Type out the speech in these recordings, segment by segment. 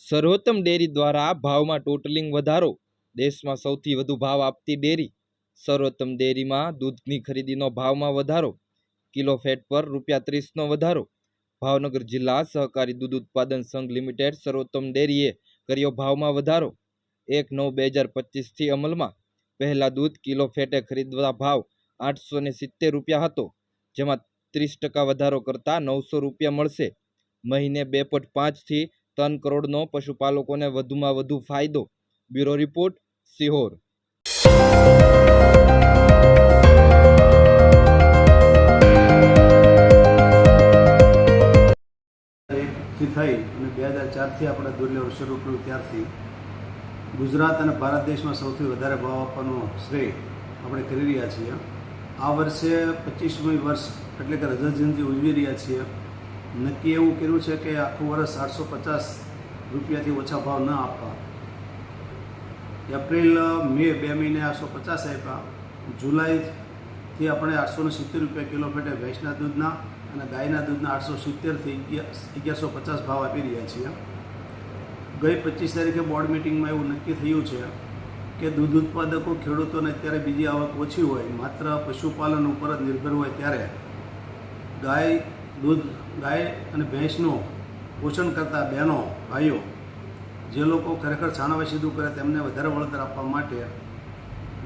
સર્વોત્તમ ડેરી દ્વારા ભાવમાં ટોટલિંગ વધારો। દેશમાં સૌથી વધુ ભાવ આપતી ડેરી સર્વોત્તમ ડેરીમાં દૂધની ખરીદીનો ભાવમાં વધારો। કિલો ફેટ પર ₹30નો વધારો। ભાવનગર જિલ્લા સહકારી દૂધ ઉત્પાદન સંઘ લિમિટેડ સર્વોત્તમ ડેરીએ કર્યો ભાવમાં વધારો। 1/9/2025થી અમલમાં। પહેલા દૂધ કિલો ફેટે ખરીદવા ભાવ ₹870 હતો, જેમાં 30% વધારો કરતા ₹900 મળશે। મહિને 2.5થી 3 કરોડનો પશુપાલકોને વધુમાં વધુ ફાયદો। Bureau report, Sihor. થી થઈ અને 2004થી આપણે દૂધ લેવાનું શરૂ કર્યું ત્યારથી ગુજરાત અને ભારત દેશમાં સૌથી વધારે ભાવ આપવાનો શ્રેય આપણે કરી રહ્યા છીએ। આ વર્ષે 25મી વર્ષ એટલે કે રજત જયંતિ ઉજવી રહ્યા છીએ। નક્કી એવું કર્યું છે કે આખું વર્ષ ₹850થી ઓછા ભાવ ન આપવા। એપ્રિલ મે 2 મહિને 850 આપ્યા। જુલાઈથી આપણે ₹870 કિલો ફેટે ભેંસના દૂધના અને ગાયના દૂધના 870થી 1150 ભાવ આપી રહ્યા છીએ। ગઈ 25 તારીખે બોર્ડ મિટિંગમાં એવું નક્કી થયું છે કે દૂધ ઉત્પાદકો ખેડૂતોને અત્યારે બીજી આવક ઓછી હોય, માત્ર પશુપાલન ઉપર જ નિર્ભર હોય ત્યારે ગાય અને ભેંસનું પોષણ કરતા બહેનો ભાઈઓ જે લોકો ખરેખર છાણાવાઈ સીધું કરે તેમને વધારે વળતર આપવા માટે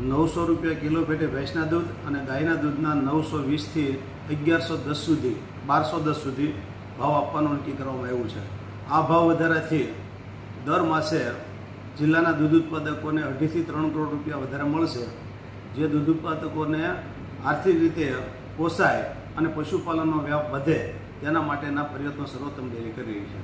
₹900 કિલો ફેટે ભેંસના દૂધ અને ગાયના દૂધના 920થી 1210 સુધી ભાવ આપવાનું નક્કી કરવામાં આવ્યું છે। આ ભાવ વધારાથી દર માસે જિલ્લાના દૂધ ઉત્પાદકોને ₹2.5 થી 3 કરોડ વધારે મળશે, જે દૂધ ઉત્પાદકોને આર્થિક રીતે પોસાય અને પશુપાલનનો વ્યાપ વધે તેના માટેના પ્રયત્નો સર્વોત્તમ ડેરી કરી રહી છે।